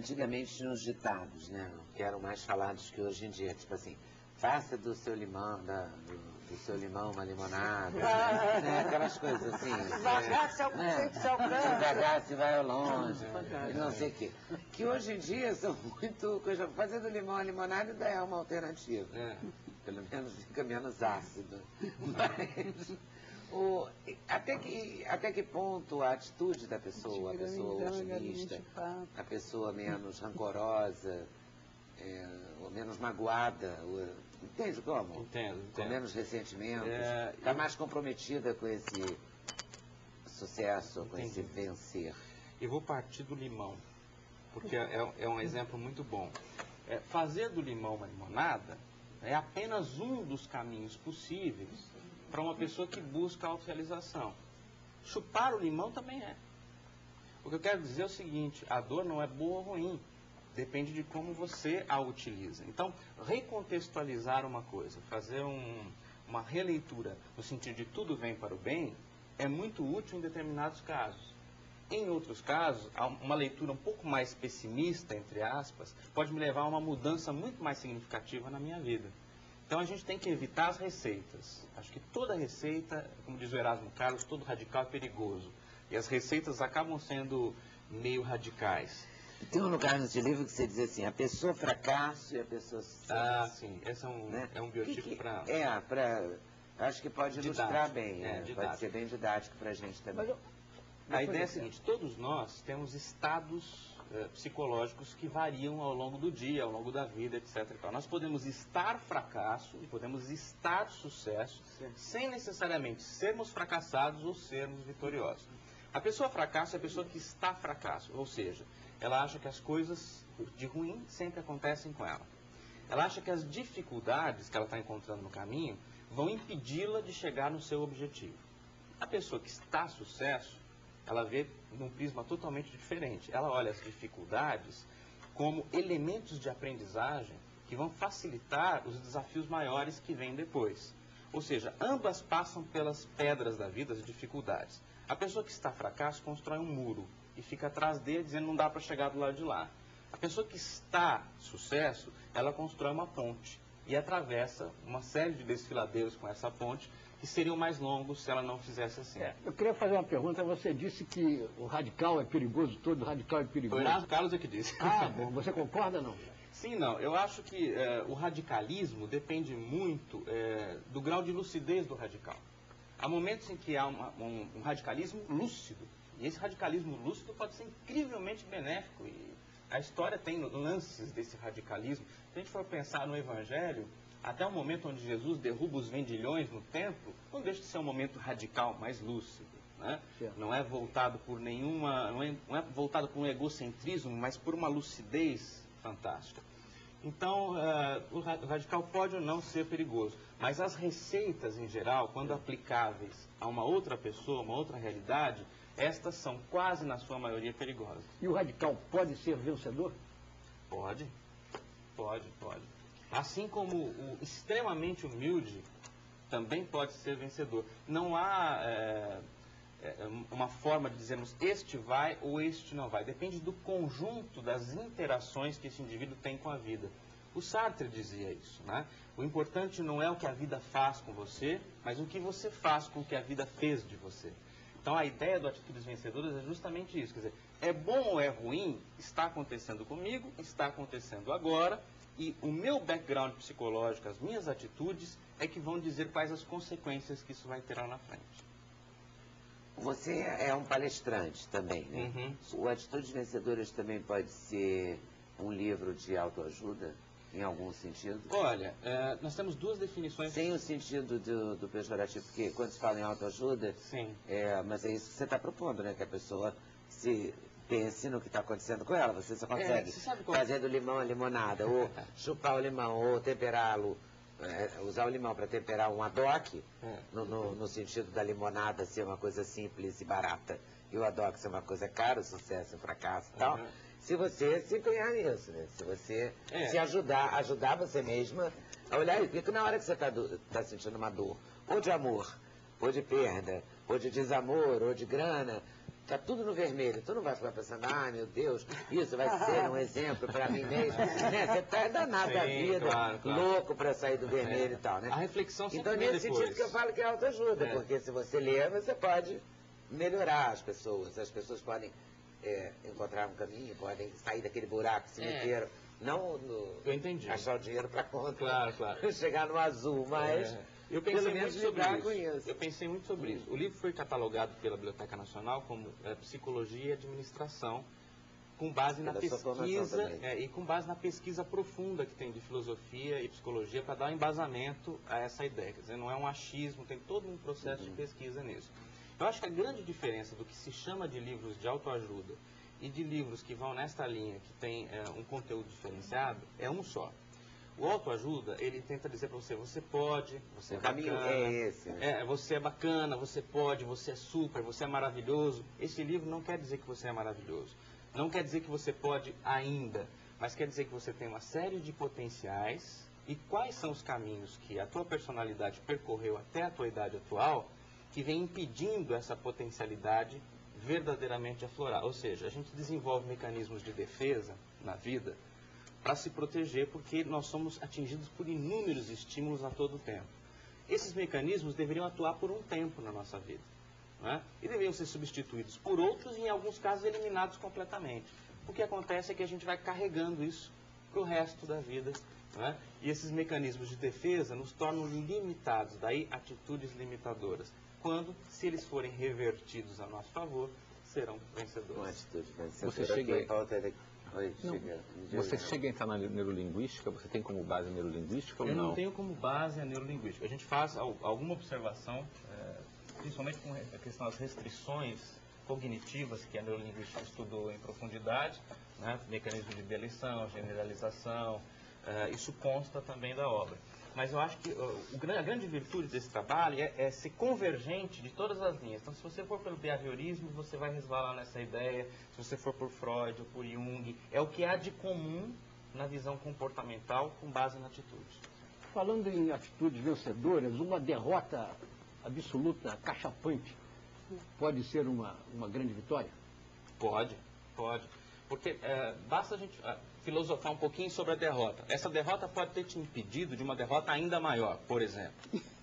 Antigamente tinha uns ditados, né? Que eram mais falados que hoje em dia. Tipo assim, faça do seu limão, do seu limão uma limonada. Né? Aquelas coisas assim. Devagar se alcança. Devagar se vai ao longe. E não sei o quê. Que hoje em dia são muito coisa. Fazer do limão a limonada ainda é uma alternativa. Pelo menos fica menos ácido. Mas... até que ponto a atitude da pessoa, a pessoa otimista, a pessoa menos rancorosa, ou menos magoada, entende como? Entendo. Com menos ressentimentos, está mais comprometida com esse sucesso, com esse vencer. Eu vou partir do limão, porque é um exemplo muito bom. Fazer do limão uma limonada é apenas um dos caminhos possíveis para uma pessoa que busca autorrealização. Chupar o limão também é. O que eu quero dizer é o seguinte, a dor não é boa ou ruim, depende de como você a utiliza. Então, recontextualizar uma coisa, fazer uma releitura no sentido de tudo vem para o bem, é muito útil em determinados casos. Em outros casos, uma leitura um pouco mais pessimista, entre aspas, pode me levar a uma mudança muito mais significativa na minha vida. Então a gente tem que evitar as receitas. Acho que toda receita, como diz o Erasmo Carlos, todo radical é perigoso. E as receitas acabam sendo meio radicais. Tem um lugar nesse livro que você diz assim, a pessoa fracasso e a pessoa sucesso. Ah, sim. Esse é um biotipo para... acho que pode ilustrar bem. Pode ser bem didático para a gente também. A ideia é a seguinte, todos nós temos estados psicológicos que variam ao longo do dia, ao longo da vida, etc. Nós podemos estar fracasso e podemos estar sucesso, sem necessariamente sermos fracassados ou sermos vitoriosos. A pessoa fracasso é a pessoa que está fracasso, ou seja, ela acha que as coisas de ruim sempre acontecem com ela. Ela acha que as dificuldades que ela está encontrando no caminho vão impedi-la de chegar no seu objetivo. A pessoa que está sucesso, ela vê num prisma totalmente diferente. Ela olha as dificuldades como elementos de aprendizagem que vão facilitar os desafios maiores que vêm depois. Ou seja, ambas passam pelas pedras da vida, as dificuldades. A pessoa que está fracasso constrói um muro e fica atrás dele dizendo não dá para chegar do lado de lá. A pessoa que está sucesso, ela constrói uma ponte e atravessa uma série de desfiladeiros com essa ponte que seriam mais longos se ela não fizesse assim. Eu queria fazer uma pergunta. Você disse que o radical é perigoso, todo radical é perigoso. O Erasmo Carlos é que disse. Ah, bom. Você concorda ou não? Sim, não. Eu acho que o radicalismo depende muito do grau de lucidez do radical. Há momentos em que há um radicalismo lúcido. E esse radicalismo lúcido pode ser incrivelmente benéfico. E a história tem lances desse radicalismo. Se a gente for pensar no Evangelho, até o momento onde Jesus derruba os vendilhões no templo, não deixa de ser um momento radical, mais lúcido. Né? Não é voltado por não é voltado por um egocentrismo, mas por uma lucidez fantástica. Então, o radical pode ou não ser perigoso, mas as receitas em geral, quando aplicáveis a uma outra pessoa, uma outra realidade, estas são quase na sua maioria perigosas. E o radical pode ser vencedor? Pode. Assim como o extremamente humilde também pode ser vencedor. Não há uma forma de dizermos este vai ou este não vai. Depende do conjunto das interações que esse indivíduo tem com a vida. O Sartre dizia isso, né? O importante não é o que a vida faz com você, mas o que você faz com o que a vida fez de você. Então a ideia do Atitudes Vencedoras é justamente isso. Quer dizer, é bom ou é ruim, está acontecendo comigo, está acontecendo agora, e o meu background psicológico, as minhas atitudes, é que vão dizer quais as consequências que isso vai ter lá na frente. Você é um palestrante também, né? O Atitudes Vencedoras também pode ser um livro de autoajuda, em algum sentido? Olha, nós temos duas definições... Sem o sentido do pejorativo, porque quando se fala em autoajuda... Sim. Mas é isso que você está propondo, né? Que a pessoa se pense no que está acontecendo com ela. Você só consegue fazer do limão a limonada, ou chupar o limão, ou temperá-lo, usar o limão para temperar um adoque, no sentido da limonada ser uma coisa simples e barata, e o adoque ser uma coisa cara, sucesso, fracasso e tal. Se você se empenhar nisso, né? Se você se ajudar você mesma a olhar, porque na hora que você está sentindo uma dor, ou de amor, ou de perda, ou de desamor, ou de grana, está tudo no vermelho. Tu não vai ficar pensando, meu Deus, isso vai ser um exemplo para mim mesmo. Né? Você está danado da vida, claro. louco para sair do vermelho e tal, né? A reflexão sempre Então, nesse sentido que eu falo que é autoajuda, porque se você ler, você pode melhorar as pessoas podem encontrar um caminho, podem sair daquele buraco, se meteram. Não eu entendi. Achar o dinheiro para conta, claro. chegar no azul, mas eu pensei muito sobre com isso. Eu pensei muito sobre isso. O livro foi catalogado pela Biblioteca Nacional como Psicologia e Administração, com base na pesquisa e com base na pesquisa profunda que tem de filosofia e psicologia para dar um embasamento a essa ideia. Quer dizer, não é um achismo, tem todo um processo de pesquisa nisso. Eu acho que a grande diferença do que se chama de livros de autoajuda e de livros que vão nesta linha, que tem um conteúdo diferenciado, é um só. O autoajuda, ele tenta dizer para você, você pode, você é bacana. O caminho é esse, né? Você é bacana, você pode, você é super, você é maravilhoso. Esse livro não quer dizer que você é maravilhoso. Não quer dizer que você pode ainda, mas quer dizer que você tem uma série de potenciais e quais são os caminhos que a tua personalidade percorreu até a tua idade atual que vem impedindo essa potencialidade verdadeiramente aflorar. Ou seja, a gente desenvolve mecanismos de defesa na vida para se proteger, porque nós somos atingidos por inúmeros estímulos a todo tempo. Esses mecanismos deveriam atuar por um tempo na nossa vida, né? E deveriam ser substituídos por outros e, em alguns casos, eliminados completamente. O que acontece é que a gente vai carregando isso para o resto da vida, né? E esses mecanismos de defesa nos tornam limitados, daí atitudes limitadoras. Quando, se eles forem revertidos a nosso favor, serão vencedores. Uma atitude vencedora. Você chega a entrar na neurolinguística? Você tem como base a neurolinguística ou não? Eu não tenho como base a neurolinguística. A gente faz alguma observação, principalmente com a questão das restrições cognitivas que a neurolinguística estudou em profundidade, né? Mecanismo de deleção, generalização, isso consta também da obra. Mas eu acho que a grande virtude desse trabalho é ser convergente de todas as linhas. Então, se você for pelo behaviorismo, você vai resvalar nessa ideia. Se você for por Freud ou por Jung, é o que há de comum na visão comportamental com base na atitude. Falando em atitudes vencedoras, uma derrota absoluta, cachapante, pode ser uma grande vitória? Pode. Porque basta a gente filosofar um pouquinho sobre a derrota. Essa derrota pode ter te impedido de uma derrota ainda maior, por exemplo.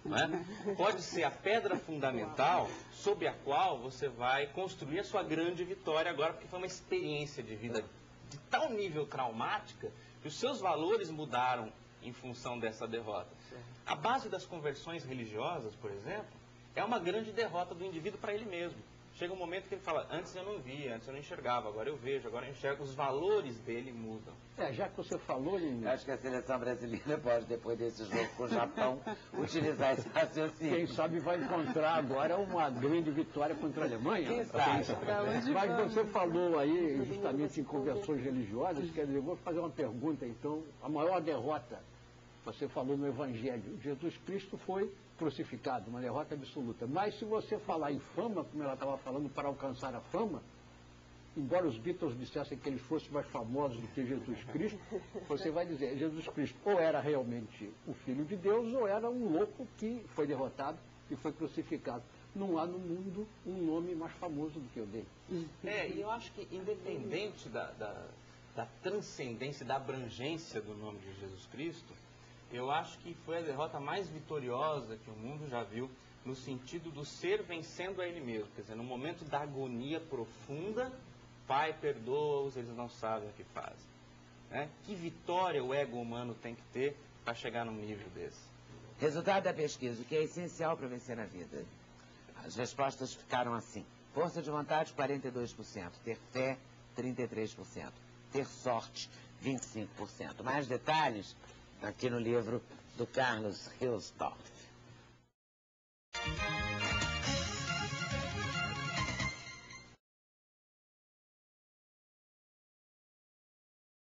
Não é? Pode ser a pedra fundamental sob a qual você vai construir a sua grande vitória agora, porque foi uma experiência de vida de tal nível traumática que os seus valores mudaram em função dessa derrota. A base das conversões religiosas, por exemplo, é uma grande derrota do indivíduo para ele mesmo. Chega um momento que ele fala, antes eu não via, antes eu não enxergava, agora eu vejo, agora eu enxergo, os valores dele mudam. Já que você falou em... Acho que a seleção brasileira pode, depois desse jogo com o Japão, utilizar esse raciocínio. Quem sabe vai encontrar agora uma grande vitória contra a Alemanha. Quem sabe? Mas você falou aí justamente em conversões religiosas, quer dizer, eu vou fazer uma pergunta então, a maior derrota, você falou no Evangelho, Jesus Cristo foi crucificado, uma derrota absoluta. Mas se você falar em fama, como ela estava falando, para alcançar a fama, embora os Beatles dissessem que eles fossem mais famosos do que Jesus Cristo, você vai dizer, Jesus Cristo ou era realmente o Filho de Deus, ou era um louco que foi derrotado e foi crucificado. Não há no mundo um nome mais famoso do que o dele. E eu acho que independente da transcendência, da abrangência do nome de Jesus Cristo, eu acho que foi a derrota mais vitoriosa que o mundo já viu, no sentido do ser vencendo a ele mesmo. Quer dizer, no momento da agonia profunda, Pai, perdoa-os, eles não sabem o que fazem. Né? Que vitória o ego humano tem que ter para chegar num nível desse? Resultado da pesquisa, o que é essencial para vencer na vida? As respostas ficaram assim. Força de vontade, 42%. Ter fé, 33%. Ter sorte, 25%. Mais detalhes aqui no livro do Carlos Hilsdorf.